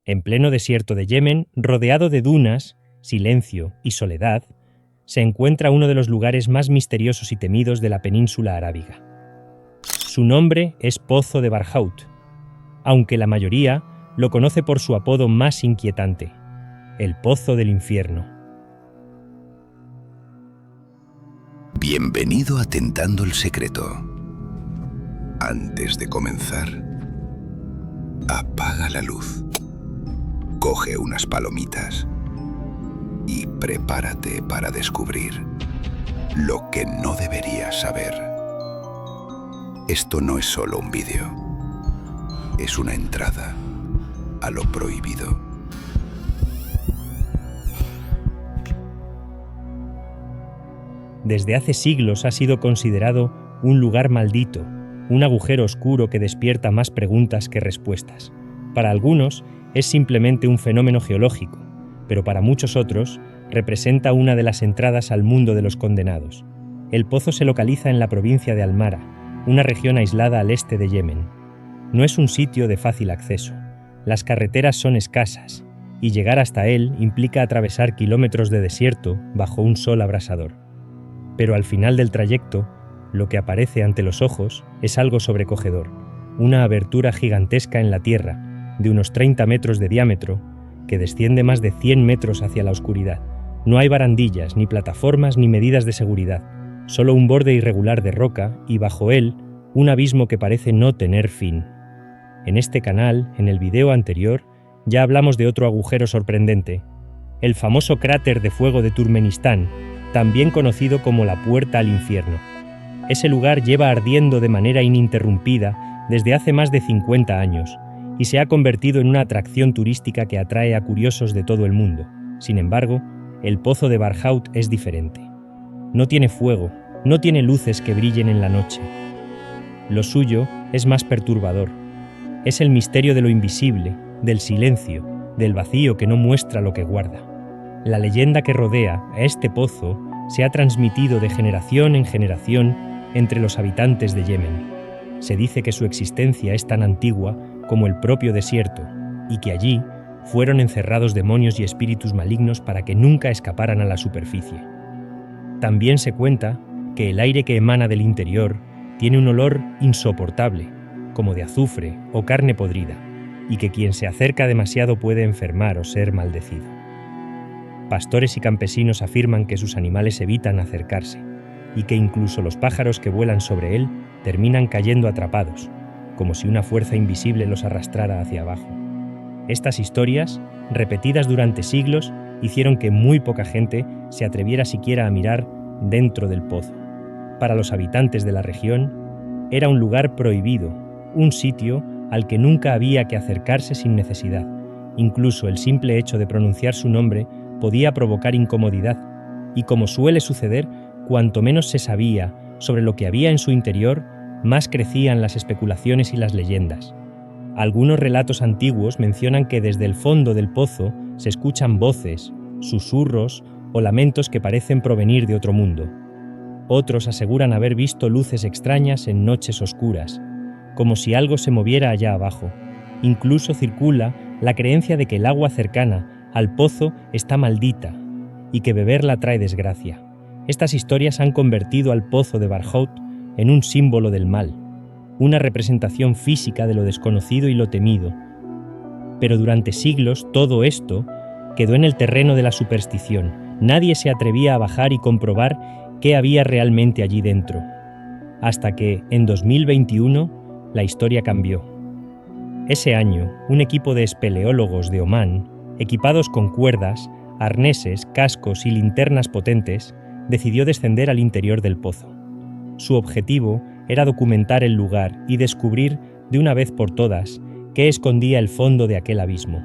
En pleno desierto de Yemen, rodeado de dunas, silencio y soledad, se encuentra uno de los lugares más misteriosos y temidos de la península arábiga. Su nombre es Pozo de Barhaut, aunque la mayoría lo conoce por su apodo más inquietante, el Pozo del Infierno. Bienvenido a Tentando el Secreto. Antes de comenzar, apaga la luz, coge unas palomitas y prepárate para descubrir lo que no deberías saber. Esto no es solo un vídeo, es una entrada a lo prohibido. Desde hace siglos ha sido considerado un lugar maldito, un agujero oscuro que despierta más preguntas que respuestas. Para algunos es simplemente un fenómeno geológico, pero para muchos otros representa una de las entradas al mundo de los condenados. El pozo se localiza en la provincia de Al-Mara, una región aislada al este de Yemen. No es un sitio de fácil acceso. Las carreteras son escasas, y llegar hasta él implica atravesar kilómetros de desierto bajo un sol abrasador. Pero al final del trayecto, lo que aparece ante los ojos es algo sobrecogedor, una abertura gigantesca en la tierra, de unos 30 metros de diámetro, que desciende más de 100 metros hacia la oscuridad. No hay barandillas, ni plataformas, ni medidas de seguridad, solo un borde irregular de roca y bajo él un abismo que parece no tener fin. En este canal, en el video anterior, ya hablamos de otro agujero sorprendente, el famoso cráter de fuego de Turkmenistán, también conocido como la Puerta al Infierno. Ese lugar lleva ardiendo de manera ininterrumpida desde hace más de 50 años y se ha convertido en una atracción turística que atrae a curiosos de todo el mundo. Sin embargo, el Pozo de Barhaut es diferente. No tiene fuego, no tiene luces que brillen en la noche. Lo suyo es más perturbador. Es el misterio de lo invisible, del silencio, del vacío que no muestra lo que guarda. La leyenda que rodea a este pozo se ha transmitido de generación en generación entre los habitantes de Yemen. Se dice que su existencia es tan antigua como el propio desierto y que allí fueron encerrados demonios y espíritus malignos para que nunca escaparan a la superficie. También se cuenta que el aire que emana del interior tiene un olor insoportable, como de azufre o carne podrida, y que quien se acerca demasiado puede enfermar o ser maldecido. Pastores y campesinos afirman que sus animales evitan acercarse y que incluso los pájaros que vuelan sobre él terminan cayendo atrapados, como si una fuerza invisible los arrastrara hacia abajo. Estas historias, repetidas durante siglos, hicieron que muy poca gente se atreviera siquiera a mirar dentro del pozo. Para los habitantes de la región, era un lugar prohibido, un sitio al que nunca había que acercarse sin necesidad. Incluso el simple hecho de pronunciar su nombre podía provocar incomodidad, y como suele suceder, cuanto menos se sabía sobre lo que había en su interior, más crecían las especulaciones y las leyendas. Algunos relatos antiguos mencionan que desde el fondo del pozo se escuchan voces, susurros o lamentos que parecen provenir de otro mundo. Otros aseguran haber visto luces extrañas en noches oscuras, como si algo se moviera allá abajo. Incluso circula la creencia de que el agua cercana al pozo está maldita y que beberla trae desgracia. Estas historias han convertido al Pozo de Barhaut en un símbolo del mal, una representación física de lo desconocido y lo temido. Pero durante siglos todo esto quedó en el terreno de la superstición. Nadie se atrevía a bajar y comprobar qué había realmente allí dentro. Hasta que, en 2021, la historia cambió. Ese año, un equipo de espeleólogos de Omán, equipados con cuerdas, arneses, cascos y linternas potentes, decidió descender al interior del pozo. Su objetivo era documentar el lugar y descubrir, de una vez por todas, qué escondía el fondo de aquel abismo.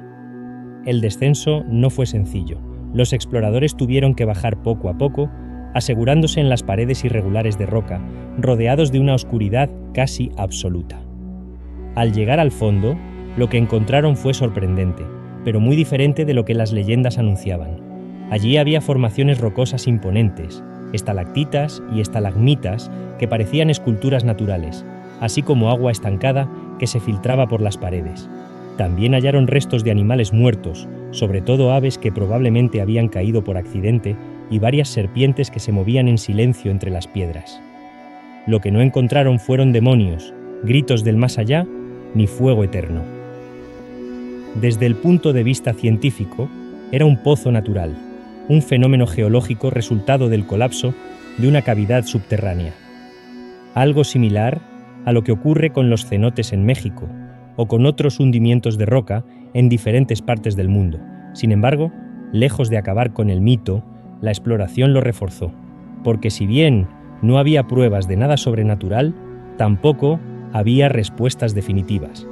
El descenso no fue sencillo. Los exploradores tuvieron que bajar poco a poco, asegurándose en las paredes irregulares de roca, rodeados de una oscuridad casi absoluta. Al llegar al fondo, lo que encontraron fue sorprendente, pero muy diferente de lo que las leyendas anunciaban. Allí había formaciones rocosas imponentes, estalactitas y estalagmitas que parecían esculturas naturales, así como agua estancada que se filtraba por las paredes. También hallaron restos de animales muertos, sobre todo aves que probablemente habían caído por accidente y varias serpientes que se movían en silencio entre las piedras. Lo que no encontraron fueron demonios, gritos del más allá, ni fuego eterno. Desde el punto de vista científico, era un pozo natural, un fenómeno geológico resultado del colapso de una cavidad subterránea. Algo similar a lo que ocurre con los cenotes en México o con otros hundimientos de roca en diferentes partes del mundo. Sin embargo, lejos de acabar con el mito, la exploración lo reforzó, porque si bien no había pruebas de nada sobrenatural, tampoco había respuestas definitivas.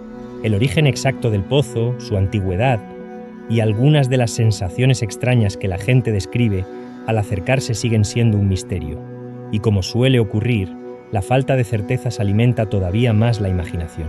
El origen exacto del pozo, su antigüedad y algunas de las sensaciones extrañas que la gente describe al acercarse siguen siendo un misterio. Y como suele ocurrir, la falta de certezas alimenta todavía más la imaginación.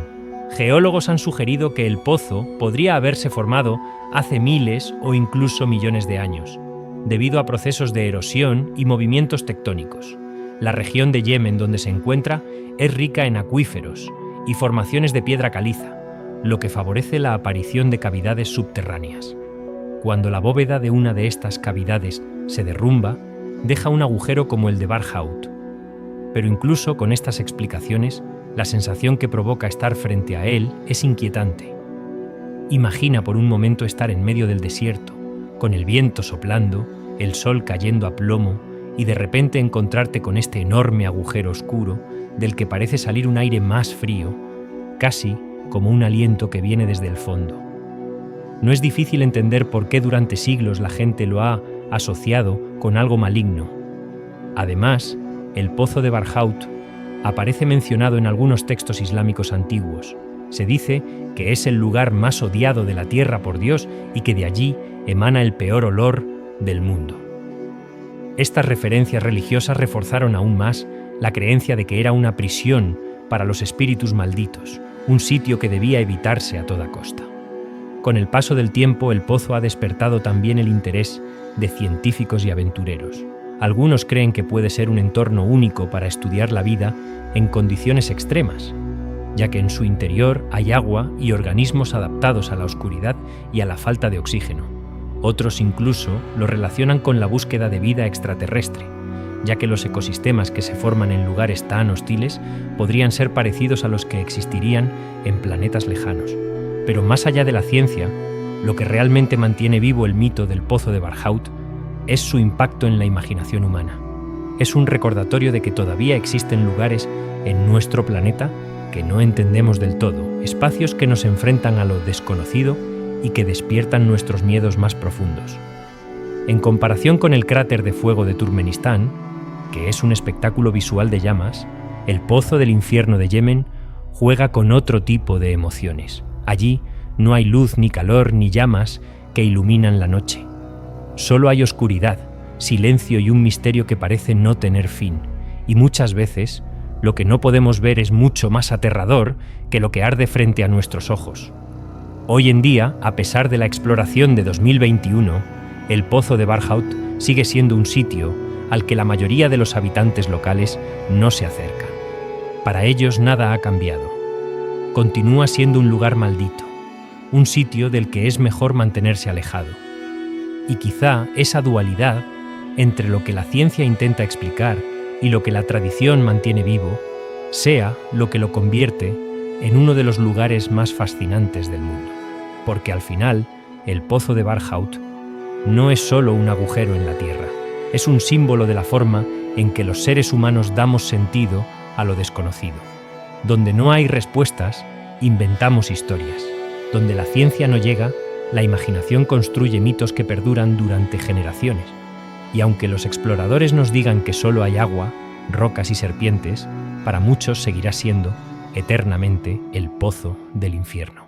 Geólogos han sugerido que el pozo podría haberse formado hace miles o incluso millones de años, debido a procesos de erosión y movimientos tectónicos. La región de Yemen donde se encuentra es rica en acuíferos y formaciones de piedra caliza, lo que favorece la aparición de cavidades subterráneas. Cuando la bóveda de una de estas cavidades se derrumba, deja un agujero como el de Barhout. Pero incluso con estas explicaciones, la sensación que provoca estar frente a él es inquietante. Imagina por un momento estar en medio del desierto, con el viento soplando, el sol cayendo a plomo, y de repente encontrarte con este enorme agujero oscuro del que parece salir un aire más frío, casi como un aliento que viene desde el fondo. No es difícil entender por qué durante siglos la gente lo ha asociado con algo maligno. Además, el pozo de Barhout aparece mencionado en algunos textos islámicos antiguos. Se dice que es el lugar más odiado de la tierra por Dios y que de allí emana el peor olor del mundo. Estas referencias religiosas reforzaron aún más la creencia de que era una prisión para los espíritus malditos, un sitio que debía evitarse a toda costa. Con el paso del tiempo, el pozo ha despertado también el interés de científicos y aventureros. Algunos creen que puede ser un entorno único para estudiar la vida en condiciones extremas, ya que en su interior hay agua y organismos adaptados a la oscuridad y a la falta de oxígeno. Otros incluso lo relacionan con la búsqueda de vida extraterrestre, ya que los ecosistemas que se forman en lugares tan hostiles podrían ser parecidos a los que existirían en planetas lejanos. Pero más allá de la ciencia, lo que realmente mantiene vivo el mito del pozo de Barhout es su impacto en la imaginación humana. Es un recordatorio de que todavía existen lugares en nuestro planeta que no entendemos del todo, espacios que nos enfrentan a lo desconocido y que despiertan nuestros miedos más profundos. En comparación con el cráter de fuego de Turkmenistán, que es un espectáculo visual de llamas, el pozo del infierno de Yemen juega con otro tipo de emociones. Allí no hay luz, ni calor, ni llamas que iluminan la noche. Solo hay oscuridad, silencio y un misterio que parece no tener fin. Y muchas veces, lo que no podemos ver es mucho más aterrador que lo que arde frente a nuestros ojos. Hoy en día, a pesar de la exploración de 2021, el pozo de Barhout sigue siendo un sitio al que la mayoría de los habitantes locales no se acercan. Para ellos nada ha cambiado. Continúa siendo un lugar maldito, un sitio del que es mejor mantenerse alejado. Y quizá esa dualidad entre lo que la ciencia intenta explicar y lo que la tradición mantiene vivo sea lo que lo convierte en uno de los lugares más fascinantes del mundo. Porque al final, el pozo de Barhout no es solo un agujero en la tierra, es un símbolo de la forma en que los seres humanos damos sentido a lo desconocido. Donde no hay respuestas, inventamos historias. Donde la ciencia no llega, la imaginación construye mitos que perduran durante generaciones. Y aunque los exploradores nos digan que solo hay agua, rocas y serpientes, para muchos seguirá siendo eternamente el pozo del infierno.